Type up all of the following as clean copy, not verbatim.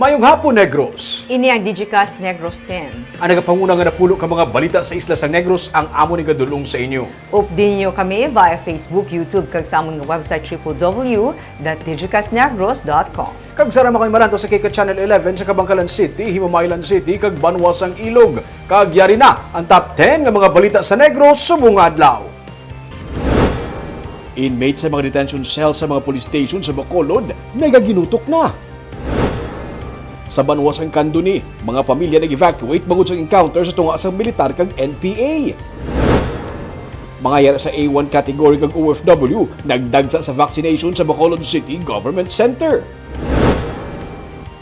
Mayong hapon, Negros. Ini ang Digicast Negros 10. Ang nagapanguna nga napulo ka mga balita sa isla sa Negros ang amo ni gadulong sa inyo. Update niyo kami via Facebook, YouTube, kag sa among website www.digicastnegros.com. Kag sarama kayo maranto sa Kika Channel 11 sa Kabangkalan City, Himamaylan City, kag Banwasang Ilog. Kag yari na ang top 10 nga mga balita sa Negros subong adlaw. Inmates sa mga detention cells sa mga police station sa Bacolod, nagaginutok na. Sa Banwasang Kanduni, mga pamilya nag-evacuate bangod sa encounter sa tunga sa militar kag NPA. Mga yara sa A1 category kag OFW, nagdagsa sa vaccination sa Bacolod City Government Center.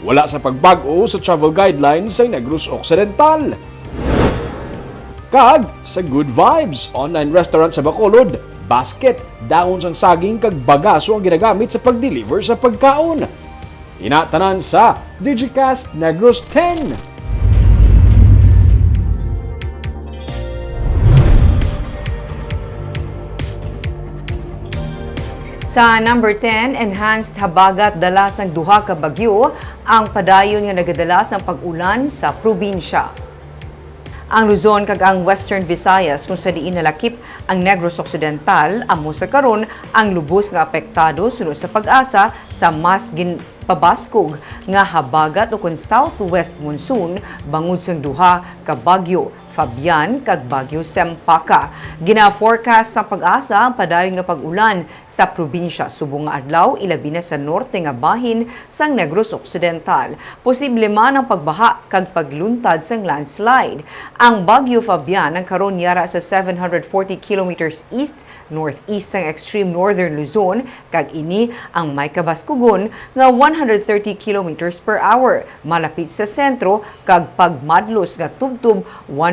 Wala sa pagbago sa travel guidelines sa Negros Occidental. Kag sa Good Vibes, online restaurant sa Bacolod, basket, daon sang saging kag bagaso ang ginagamit sa pag-deliver sa pagkaon. Inatanan sa Digicast Negros 10. Sa number 10, enhanced habagat dalas ng duha ka bagyo ang padayon nga nagadalas ang pag-ulan sa probinsya. Ang Luzon kag ang Western Visayas kung sa diin nalakip ang Negros Occidental amo sa karon ang lubos nga apektado sunod sa pag-asa sa mas pabaskog nga habagat o kun southwest monsoon bangod sang duha ka bagyo Fabian kag Bagyo Sempaka. Gina-forecast sa pag-asa ang padayon nga pag-ulan sa probinsya subong nga adlaw ilabi na sa norte nga bahin sang Negros Occidental. Posible man ang pagbaha kag pagluntad sang landslide. Ang Bagyo Fabian ang karon yara sa 740 kilometers east northeast sang extreme northern Luzon kag ini ang may kabaskugon nga 130 kilometers per hour malapit sa sentro kag pagmadlos nga tubtub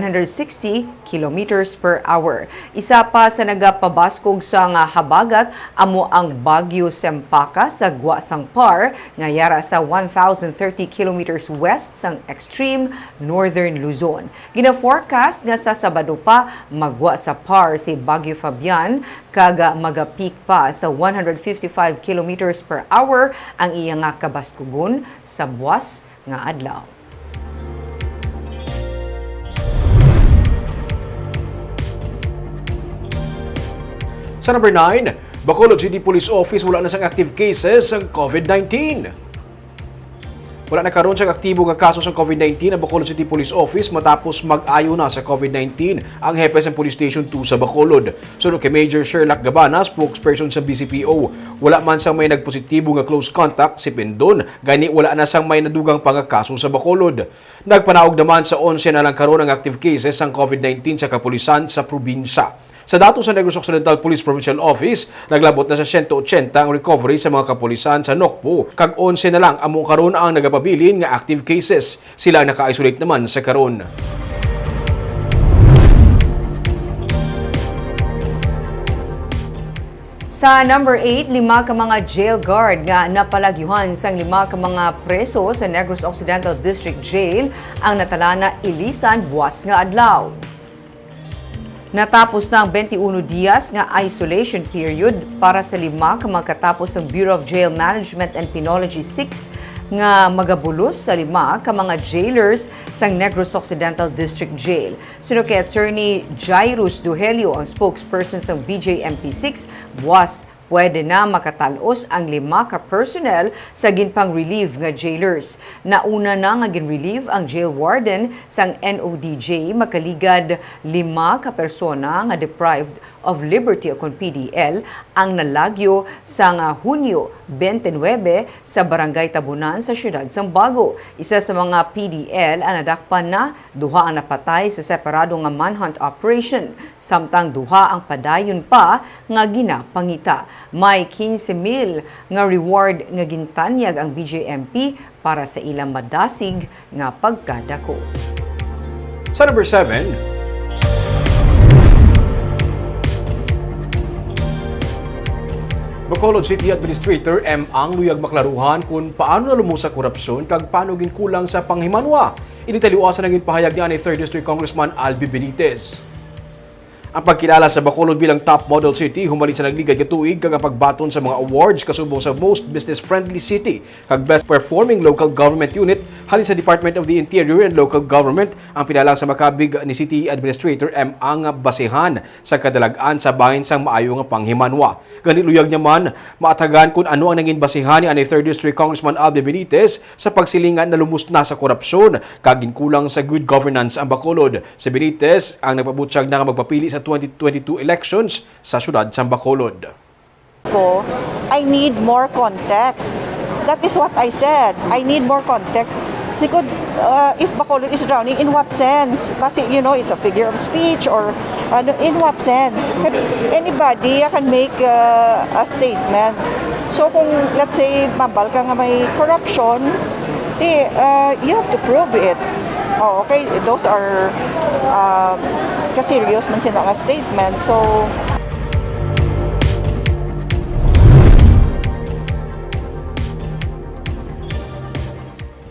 160 kilometers per hour. Isa pa sa nagapabaskog sa nga habagat amo ang Bagyo Sempaka sa Gwa sang Par nga yara sa 1,030 kilometers west sang extreme northern Luzon. Gina-forecast nga sa Sabado pa magwa sa Par si Bagyo Fabian kag magapeak pa sa 155 kilometers per hour ang iya nga kabaskugon sa buwas nga adlaw. Sa number 9, Bacolod City Police Office wala na sang active cases ng COVID-19. Wala na karon sang aktibo nga kaso sa COVID-19 ang Bacolod City Police Office matapos mag-ayo na sa COVID-19 ang hepe sa Police Station 2 sa Bacolod. Sunod kay Major Sherlock Gabana, spokesperson sa BCPO, wala man sang may nagpositibo nga close contact si Pindon, gani wala na sang may nadugang pangakaso sa Bacolod. Nagpanaog naman sa 11 na lang karon ang active cases ng COVID-19 sa kapulisan sa probinsya. Sa datos sa Negros Occidental Police Provincial Office, naglabot na sa 180 ang recovery sa mga kapulisan sa Nokpo. Kag 11 na lang among karon ang nagapabilin nga active cases. Sila naka-isolate naman sa karon. Sa number 8, 5 ka mga jail guard nga napalagyuhan sang 5 ka mga preso sa Negros Occidental District Jail ang natalana ilisan buwas nga adlaw. Natapos na ang 21 dias nga isolation period para sa 5 ka magkatapos ng Bureau of Jail Management and Penology 6 nga magabulos sa 5 ka mga jailers sang Negros Occidental District Jail. Sunod kay Attorney Jairus Duhelio, ang spokesperson sang BJMP6, buwas pwede na makatalos ang 5 ka personnel sa ginpang-relieve nga jailers. Nauna na nga gin-relieve ang jail warden sang NODJ makaligad 5 ka persona nga deprived of liberty o PDL ang nalagyo sa nga Hunyo 29 sa Barangay Tabunan sa siyudad sang Bago. Isa sa mga PDL ang nadakpan na, 2 ang napatay sa separado nga manhunt operation, samtang 2 ang padayon pa nga ginapangita. May 15,000 nga reward nga gintanyag ang BJMP para sa ilang madasig nga pagkadako. Sa number 7, Bacolod City Administrator M. Ang luyag maklaruhan kung paano nalumo sa korupsyon kag paano ginkulang sa panghimanwa. Initaliwasan ang ginpahayag niya ni 3rd District Congressman Albi Benitez. Ang pagkilala sa Bacolod bilang top model city humalin sa nagligad nga tuig kag ang pagbaton sa mga awards kasubong sa most business-friendly city kag best performing local government unit halin sa Department of the Interior and Local Government ang pinalang sa makabig ni City Administrator M. Ang basehan sa kadalagan sa bahin sang maayo nga panghimanwa. Ganiluyag niya man maatagan kung ano ang nangin basehan ni 3rd District Congressman Albe Benitez sa pagsilingan na lumus na sa korupsyon kag ginkulang sa good governance ang Bacolod. Si Benitez ang nagpabutyag na magpapili sa 2022 elections sa syudad sa Bacolod. I need more context. That is what I said. I need more context. Siguro, if Bacolod is drowning, in what sense? Kasi, it's a figure of speech or in what sense? Anybody can make a statement. So, kung, let's say, mabal ka nga may corruption, you have to prove it. Oh, okay, those are serious man sila nga statement. So,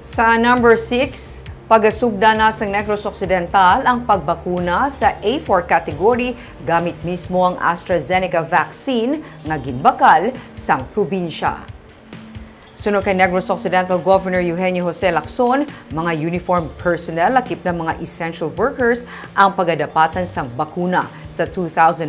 Sa number 6, pagasugda na sa Negros Occidental ang pagbakuna sa A4 category gamit mismo ang AstraZeneca vaccine nga ginbakal sang probinsya. Sunod kay Negros Occidental Governor Eugenio Jose Lacson, mga uniformed personnel lakip na mga essential workers ang pagadapatan sang bakuna sa 2,900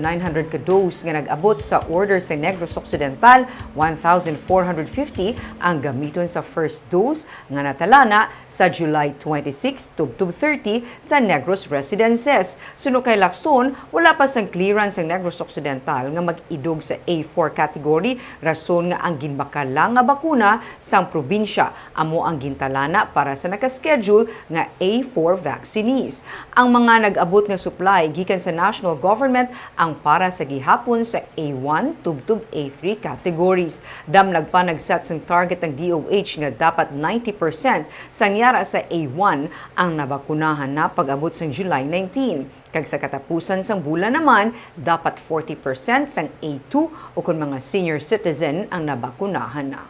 ka dose nga nag-abot sa order sa Negros Occidental, 1,450 ang gamiton sa first dose nga natalana sa July 26 to 30 sa Negros Residences. Sunod kay Lacson, wala pa sang clearance ang Negros Occidental nga mag-idog sa A4 category, rason nga ang ginbakal lang nga bakuna sang probinsya amo ang gintalana para sa nakaschedule nga A4 vaccinees. Ang mga nag-abot nga supply gikan sa national government ang para sa gihapon sa A1 tubtub A3 categories. Damlag pa nag-set sang target ng DOH nga dapat 90% sang yara sa A1 ang nabakunahan na pag-abot sang July 19. Kag sa katapusan sang bulan naman, dapat 40% sang A2 o kung mga senior citizen ang nabakunahan na.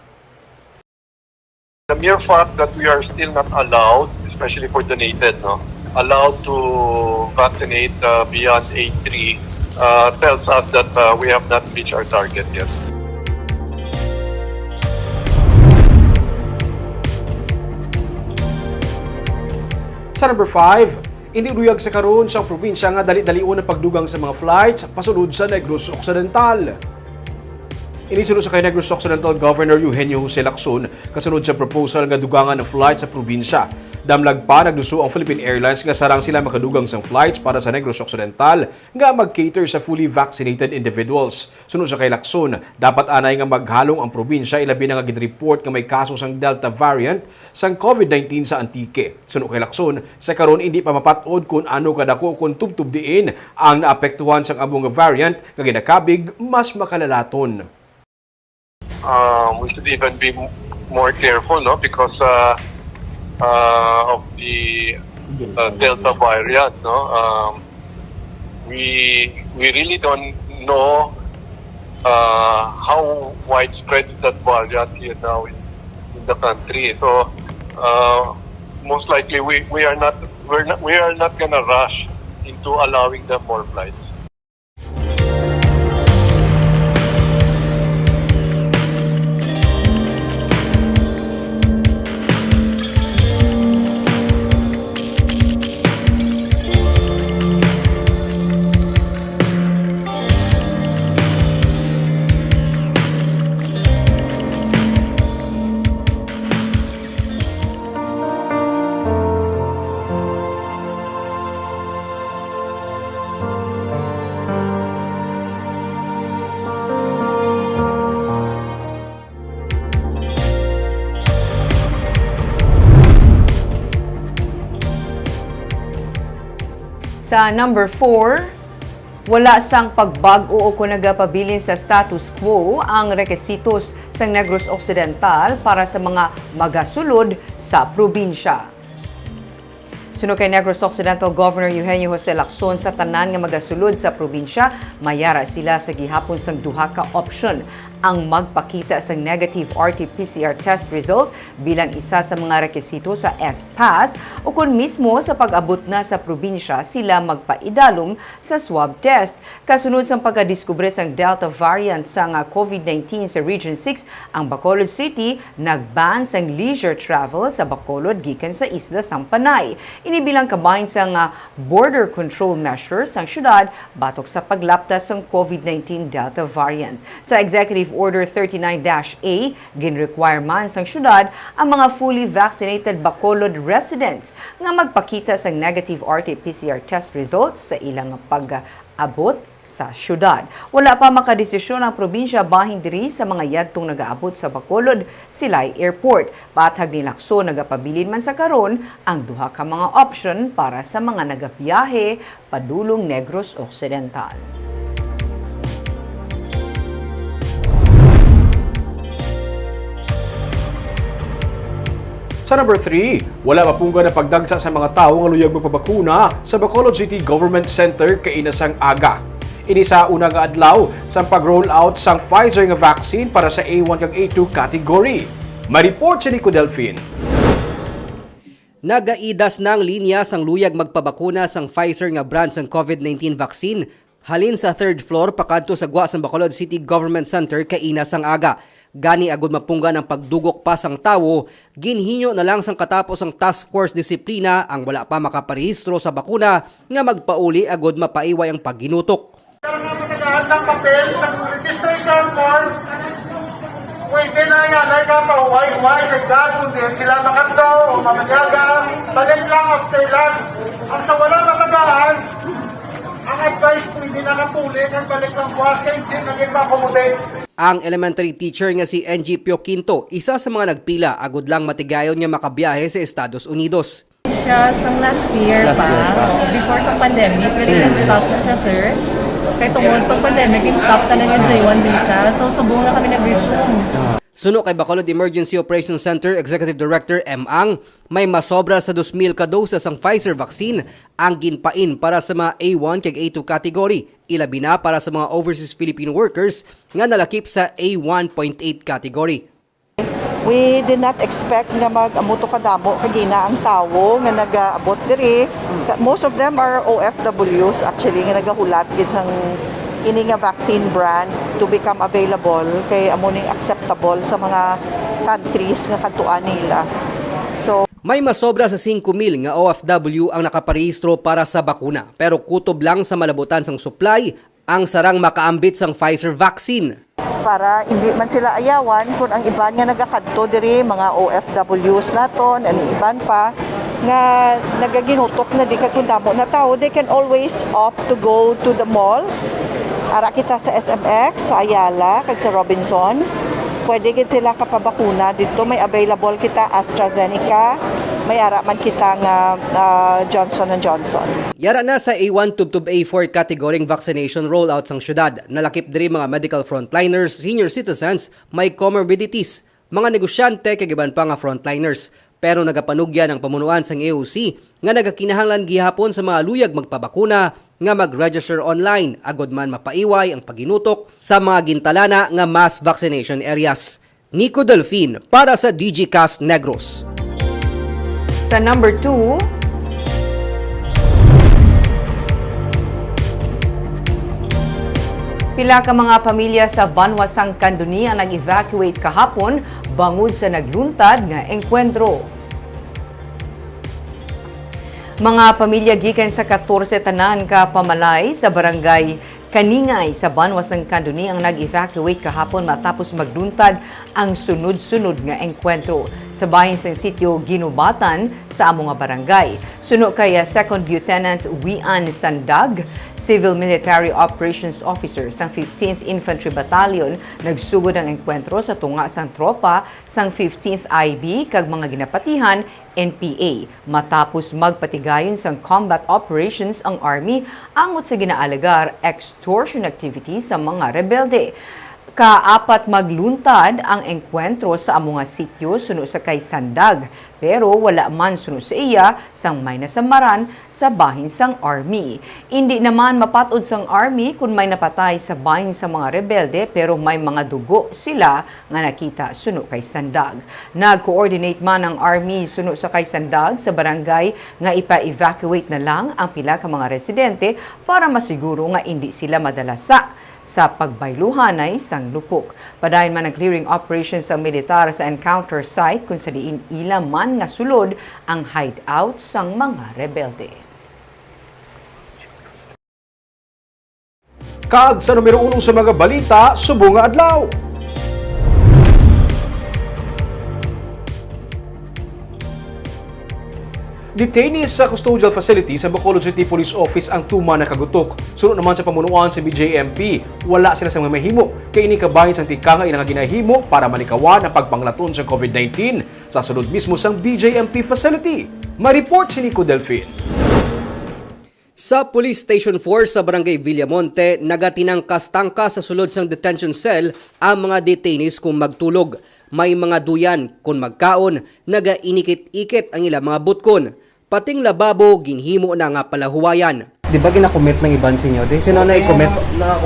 The mere fact that we are still not allowed, especially for donated, allowed to vaccinate beyond A3 tells us that we have not reached our target yet. Sa number 5, iniluyag sa karon sa probinsya nga dali-dalion ang pagdugang sa mga flights pasulod sa Negros Occidental. Inisulod sa kay Negros Occidental Governor Eugenio Jose Lacson kasunod sa proposal nga dugangan ng flight sa probinsya. Damlag pa nagduso ang Philippine Airlines nga sarang sila makadugang sang flights para sa Negros Occidental nga mag-cater sa fully vaccinated individuals. Sunod sa kay Lacson, dapat anay nga maghalong ang probinsya ilabi na nga gid-report nga may kaso sang Delta variant sang COVID-19 sa Antique. Sunod kay Lacson, sa karon hindi pa mapatod kung ano kadako kung tubtub-diin ang naapektuhan sang among variant nga ginakabig mas makalalaton. We should even be more careful, because of the Delta variant. We really don't know how widespread is that variant here now in the country. So most likely we are not gonna rush into allowing them more flights. Sa number 4, wala sang pagbag-o o kung nagapabilin sa status quo ang rekesitos sa Negros Occidental para sa mga magasulod sa probinsya. Sunod kay Negros Occidental Governor Eugenio Jose Lacson sa tanan nga magasulod sa probinsya, mayara sila sa gihapon sang duha ka option. ang magpakita sa negative RT-PCR test result bilang isa sa mga rekisito sa S-Pass o kung mismo sa pag-abot na sa probinsya sila magpaidalom sa swab test. Kasunod sa pagkadiskubre sa Delta variant sa COVID-19 sa Region 6, ang Bacolod City nag-ban sa leisure travel sa Bacolod gikan sa Isla Sampanay. Inibilang kabahin sa border control measures ang syudad batok sa paglaptas ng COVID-19 Delta variant. Sa Executive Order 39-A, ginrequire man sa syudad ang mga fully vaccinated Bacolod residents nga magpakita sa negative RT-PCR test results sa ilang pag-abot sa syudad. Wala pa makadesisyon ang probinsya bahin diri sa mga yadtong nagaabot sa Bacolod Silay Airport. Patag ni Lacson nagapabilin man sa karon ang duha ka mga option para sa mga nagabiyahe padulong Negros Occidental. Sa number 3, wala mapungga na pagdagsa sa mga tao nga luyag magpabakuna sa Bacolod City Government Center kay inasang aga. Ini sa una nga adlaw sa pag-roll out sang Pfizer nga vaccine para sa A1 kag A2 category. May report si Nico Delfin. Nagaidas ng linya sang luyag magpabakuna sang Pfizer nga brand sang COVID-19 vaccine halin sa third floor pakadto sa gwa sang Bacolod City Government Center kay ina sang aga. Gani agud mapungga ng pagdugok pa sang tawo, ginhinyo na lang sang katapos ang task force disiplina ang wala pa makaparehistro sa bakuna nga magpauli agud mapaiway ang pagginutok. Karang sa papel, sa registration form, pwede na yan, ay kapahuway-huway sa gagawin din sila makatlo o mamagaga, balik lang after lunch. Ang sa wala matagaan, ang advice pwede na kapulik, ang balik lang buwas, kaya hindi naging ma-accommodate. Ang elementary teacher nga si NG Pio Quinto, isa sa mga nagpila agud lang matigayon niya makabiyahe sa Estados Unidos. Siya sa last year pa, before sa pandemic, really nag-stop na siya, sir. Kaya tungkol sa pandemic, in-stop na yung J1 visa. So, subong na kami nag-resume. Suno kay Bacolod Emergency Operations Center Executive Director M. Ang, may masobra sa 2,000 ka doses ang Pfizer vaccine ang ginpain para sa mga A1 kag A2 category, ilabi na para sa mga overseas Filipino workers nga nalakip sa A1.8 category. We did not expect nga mag-amuto kadamo kagina ang tawo nga nagaabot diri. Most of them are OFWs actually nga nagahulat gid sang ini nga vaccine brand to become available kay amo ning acceptable sa mga countries nga katuan nila. So May masobra sa 5,000 nga OFW ang nakaparehistro para sa bakuna, pero kutob lang sa malabutan sang supply ang sarang makaambit sang Pfizer vaccine. para hindi man sila ayawan kung ang iban nga nagakadto diri mga OFWs naton and iban pa nga nagaginutok na di kagundamo na tao, they can always opt to go to the malls. Ara kita sa SMX, sa Ayala, kag sa Robinsons. Pwede gid sila kapabakuna dito, may available kita AstraZeneca, may ara man kita nga Johnson & Johnson. Yara na sa A1 tub A4 categoring vaccination rollout sang syudad. Nalakip diri mga medical frontliners, senior citizens, may comorbidities, mga negosyante kag iban pa nga frontliners. Pero nagapanugya ng pamunuan sang AOC nga nagakinahanglan gihapon sa mga luyag magpabakuna nga mag-register online agod man mapaiway ang paginutok sa mga gintalana nga mass vaccination areas. Nico Delfin para sa DGCast Negros. Sa number 2, pila ka mga pamilya sa Banwasang Candoni ang nag-evacuate kahapon bangod sa nagluntad nga engkwentro. Mga pamilya gikan sa 14 tanan ka pamalay sa barangay Kaningay sa Banwasang Candoni ang nag-evacuate kahapon matapos magluntad ang sunod-sunod nga engkwentro sa bahin sang sitio Ginubatan sa amo nga barangay. Suno kay 2nd Lieutenant Wian Sandag, Civil Military Operations Officer sang 15th Infantry Battalion, nagsugod ang engkwentro sa tunga sang tropa sang 15th IB kag mga ginapatihan NPA matapos magpatigayon sang combat operations ang Army angot sa ginaalagar extortion activity sa mga rebelde. Kaapat magluntad ang engkwentro sa among nga sityo suno sa kay Sandag, pero wala man suno sa iya sang may nasamaran sa bahin sang army. Hindi naman mapatod sang army kung may napatay sa bahin sa mga rebelde, pero may mga dugo sila nga nakita suno kay Sandag. Nag-coordinate man ang army suno sa kay Sandag sa barangay nga ipa-evacuate na lang ang pila ka mga residente para masiguro nga hindi sila madalasa sa pagbayluhanay sang lupok. Padayon man ang clearing operation sa militar sa encounter site kung sa diin ila man nga sulod ang hideout sang mga rebelde. Kag sa numero 1 sa mga balita, subong nga adlaw. Detainees sa custodial facility sa Bacolod City Police Office ang tuma na kagutok. Sunod naman sa pamunuan sa BJMP, wala sila sa mahimo. Kay ini kabahin sang tikanga ina nga ginahimo para malikawan ang pagpanglaton sa COVID-19 sa sulod mismo sang BJMP facility. Ma-report si Nico Delfin. Sa Police Station 4 sa Barangay Villamonte, nagatinangkas tangka sa sulod sang detention cell ang mga detainees kung magtulog. May mga duyan kung magkaon, nagainikit-ikit ang ilang mga butkon. Pating lababo, ginhimo na nga palahuwayan. Di ba ginakomment ng iban sa inyo? Di sino na i-comment? Na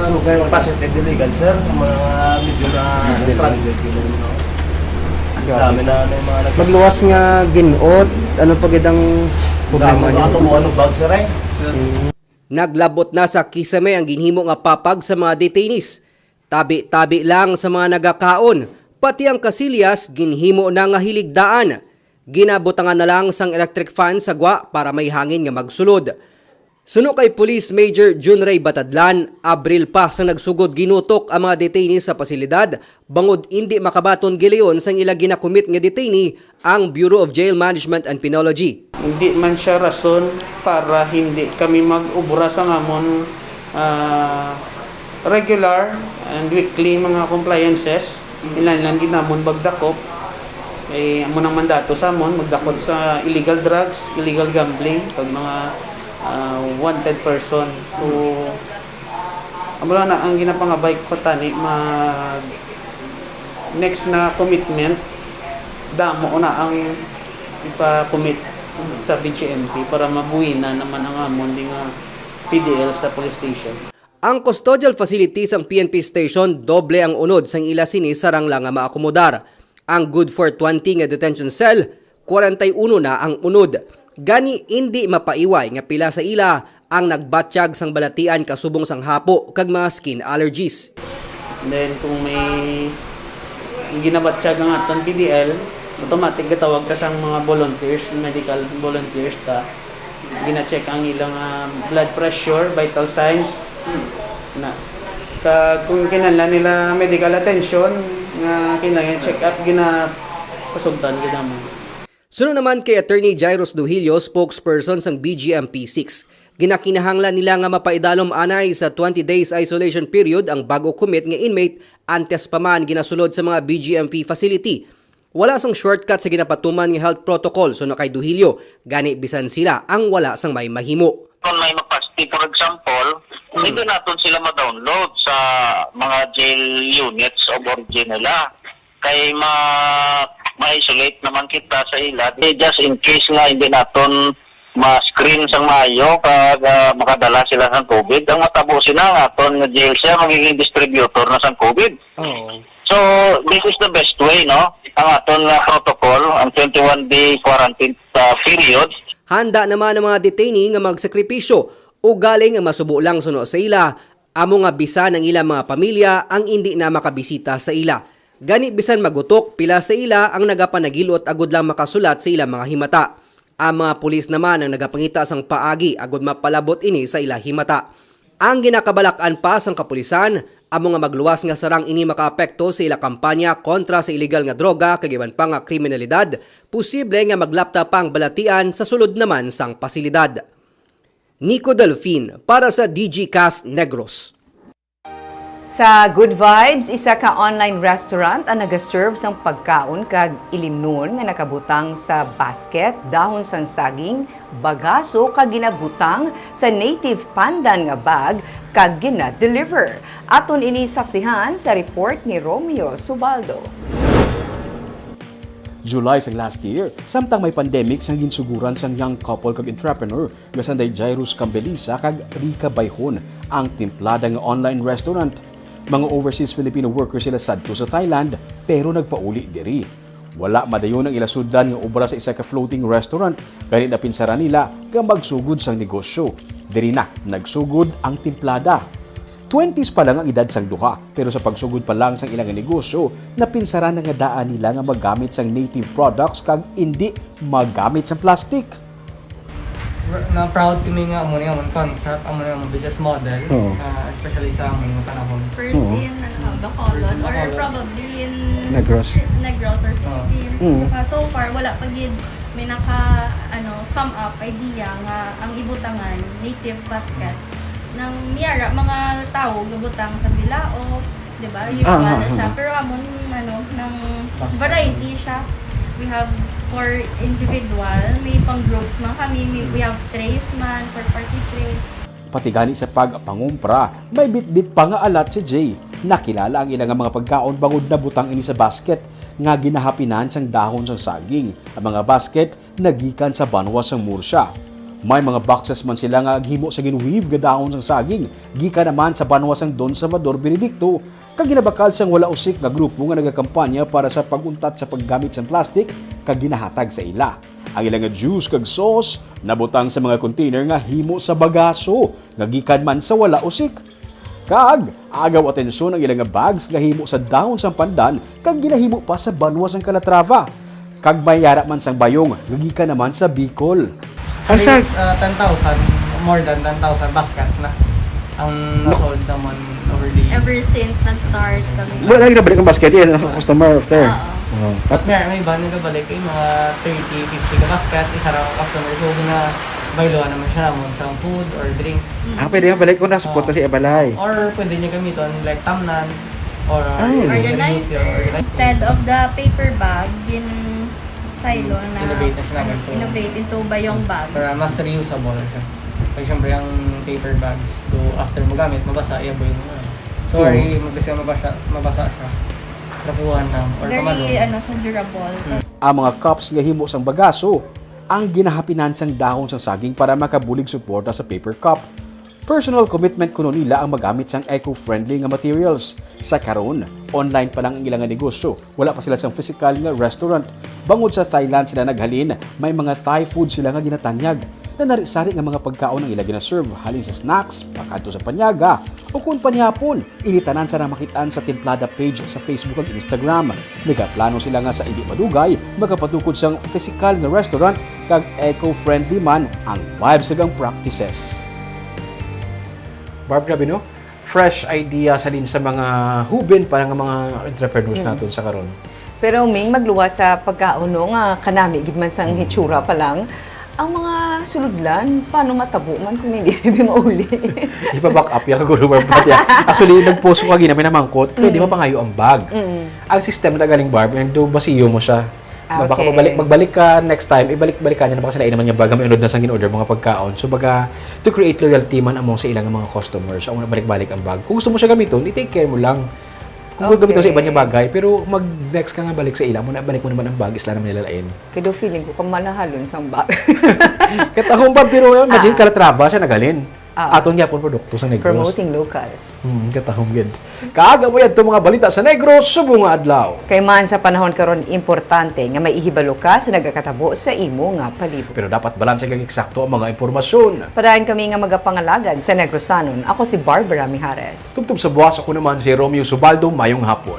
ano kayo positive illegal sir, mga medyo na stranded dami na yung mga Magluwas nga ginot, ano pa gidang problema niyo? ano bag sir eh. Naglabot na sa kisame ang ginhimo nga papag sa mga detainees. Tabi-tabi lang sa mga nagakaon, pati ang kasilyas ginhimo na nga hiligdaan. Ginabutangan na lang sang electric fan sa gwa para may hangin nga magsulod. Suno kay Police Major Junray Batadlan, Abril pa sang nagsugod ginutok ang mga detainees sa pasilidad, bangod hindi makabaton gileon sang ila ginakomit nga detainee ang Bureau of Jail Management and Penology. Hindi man siya rason para hindi kami mag-ubura sa ngamon regular and weekly mga compliances. Ilan lang ginamon bagdakop. Amo nang mandato sa amon magdakop sa illegal drugs, illegal gambling, pag mga wanted person. So amo lang na ang ginapangabay ko tani mag next na commitment damo na ang ipa-commit sa BGMP para mabuhi na naman ang amon ding PDL sa police station. Ang custodial facilities ng PNP station doble ang unod sang ila sini sarang lang nga maakomodar. Ang good for 20 nga detention cell, 41 na ang unod. Gani hindi mapaiway nga pila sa ila ang nagbatsyag sang balatian kasubong sang hapo kag mga skin allergies. And then kung may ginabatsyag ang aton PDL, automatic gatawag ka sang mga volunteers, medical volunteers ta. Gina-check ang ilang blood pressure, vital signs. Na kung kinahanglan nila medical attention nga kinahanglan check up ginapasugtan ginamo. Sunod naman kay Attorney Jairus Duhilio, spokesperson sang BGMP 6. Ginakinahanglan nila nga mapaidalom anay sa 20 days isolation period ang bago commit nga inmate antes pa man ginasulod sa mga BGMP facility. Wala sang shortcut sa ginapatuman nga health protocol suno kay Duhilio, gani bisan sila ang wala sang may mahimo. Kung may mapasti, for example, hindi natin sila ma-download sa mga jail units o origin nila. Kaya ma-isolate naman kita sa ila. Just in case nga hindi natin ma-screen sang maayo kag makadala sila ng COVID. Ang matabo sila nga aton nga jail siya magiging distributor na sang COVID. So, this is the best way, no? Ang aton nga protocol, ang 21-day quarantine period. Handa naman ang mga detainee nga magsakripisyo o galing nga masubo lang suno sa ila, amo nga bisan ang ilang mga pamilya ang hindi na makabisita sa ila. Gani bisan magutok, pila sa ila ang nagapanagilot agud lang makasulat sa ilang mga himata. Ang mga pulis naman ang nagapangita sang paagi agud mapalabot ini sa ila himata. Ang ginakabalakan pa sang kapulisan, amo nga magluwas nga sarang ini makaapekto sa ila kampanya kontra sa illegal nga droga kag iban pa nga kriminalidad, posible nga maglapta pang balatian sa sulod naman sang pasilidad. Nico Delfin para sa DG Cast Negros. Sa Good Vibes, isa ka online restaurant ang nagaserve sang pagkaon kag ilimnon nga nakabutang sa basket, dahon sang saging, bagaso kag ginabutang sa native pandan nga bag kag gina-deliver. Aton ini saksihan sa report ni Romeo Subaldo. July sang last year, samtang may pandemic sang ginsuguran sang young couple kag entrepreneur nga sanday Jairus Cambelisa kag Rica Bayhon ang timplada nga online restaurant. Mga overseas Filipino workers sila sadto sa Thailand pero nagpauli diri. Wala madayon ang ilasuddan nga obra sa isa ka floating restaurant kaya napinsara nila nga magsugod sang negosyo. Diri na nagsugod ang timplada. 20s pa lang ang edad sang duha pero sa pagsugod pa lang sang ilang negosyo napinsara na nga daan nila nga magamit sang native products kag hindi magamit sang plastic. Na proud kami nga mo nga mong concept, amo nga mong business model, especially sa among mga panahon. First in Bacolod or probably in Negros. or Philippines. So far wala pa gid may come up idea nga ang ibutangan native baskets ng miyara mga tao gabutang sa bilao, di ba? Usual na siya pero amon ng variety siya. We have for individual, may pang groups man kami, we have trays man for party trays. Pati gani sa pagpangumpra, may bit-bit pa nga alat si Jay. Nakilala ang ilang mga pagkaon bangod na butang ini sa basket nga ginahapinan sang dahon sang saging. Ang mga basket nagikan sa banwa sang Murcia. May mga boxes man sila nga gihimo sa ginweave nga dahon sang saging. Gikan naman sa banwa sang Don Salvador Benedicto. Kag ginabakal sang wala usik nga grupo nga nagakampanya para sa paguntat sa paggamit sang plastic kag ginahatag sa ila. Ang ilang nga juice kag sauce nabutang sa mga container nga himo sa bagaso nga gikan man sa wala usik. Kag agaw atensyon ang ilang nga bags nga himo sa dahon sang pandan kag ginahimo pa sa banwa sang Calatrava. Kag may yara man sang bayong nga gikan naman sa Bicol. Ang 10,000, more than 10,000 baskets na ang nasold naman over the years. Ever since nag-start kami. Wala lagi na balik ang basket yan sa customer after. At may iba nagabalik ay mga 30-50 ka baskets, isa lang ang customer. So, bayloan naman siya naman sa food or drinks. Pwede nga balik ko na support si Ebalay. Or pwede niya gamiton like tamnan or Organizer. Instead of the paper bag, silo na innovate into bayong bag. Para mas reusable siya. Kasi syempre ang paper bags, after mo gamit, mabasa, iyaboy mo. Sorry, mabasa siya. Nakuhan lang or kamalong. Very durable. Ang mga cups nga himo sang bagaso ang ginahapinan sang dahon sang saging para makabulig suporta sa paper cup. Personal commitment kuno nila ang magamit sang eco-friendly nga materials. Sa karon, online pa lang ang ilang negosyo. Wala pa sila sang physical nga restaurant. Bangod sa Thailand sila naghalin, may mga Thai food sila nga ginatanyag. Na narisari nga mga pagkaon ang ila ginaserve halin sa snacks, pakadto sa panyaga, o kung panyapon, initanan sa namakitaan sa Timplada page sa Facebook ug Instagram. Nagaplano sila nga sa hindi madugay, magapatukod sang physical nga restaurant kag eco-friendly man ang vibes ug ang practices. Barb, grabe no? Fresh idea sa din sa mga hubin pa nga mga entrepreneurs natin sa karon. Pero Ming, magluwa sa pagkaon no, nga kanami gid man sang hitsura pa lang. Ang mga suludlan, paano matabo man kung hindi mauli? Ipa-back up yan kaguro Barb. Actually, nag-post ko kagina, may namangkot, pwede mapangayo ang bag. Ang system na galing Barb, yung basiyo mo siya. Baka magbalik ka next time, ibalik-balikan niya na baka sila naman yung baga may unod na sang in-order mga pagkaon. So baga, to create loyalty man among sa ilang mga customers. So, balik-balik ang bag. Kung gusto mo siya gamiton, i-take care mo lang. Kung gagamitin sa iba niya bagay, pero mag-next ka nga balik sa ila, balik mo naman ang bag, isla naman nilalain. Kaya feeling ko kamanahalon sang bag. Katahong Barb, pero imagine Calatrava siya nagalin. Aton niya pong produkto sa Negros. Promoting local. Katahong gid. Kaaga mo yan itong mga balita sa Negros, subong nga adlaw. Kay man sa panahon karon importante nga may ihibalo ka sa nagakatabo sa imo nga palibot. Pero dapat balanse kang eksakto ang mga impormasyon. Padayon kami nga magapangalagad sa Negrosanon. Ako si Barbara Mijares. Tugtog sa buwas, ako naman si Romeo Subaldo, mayong hapon.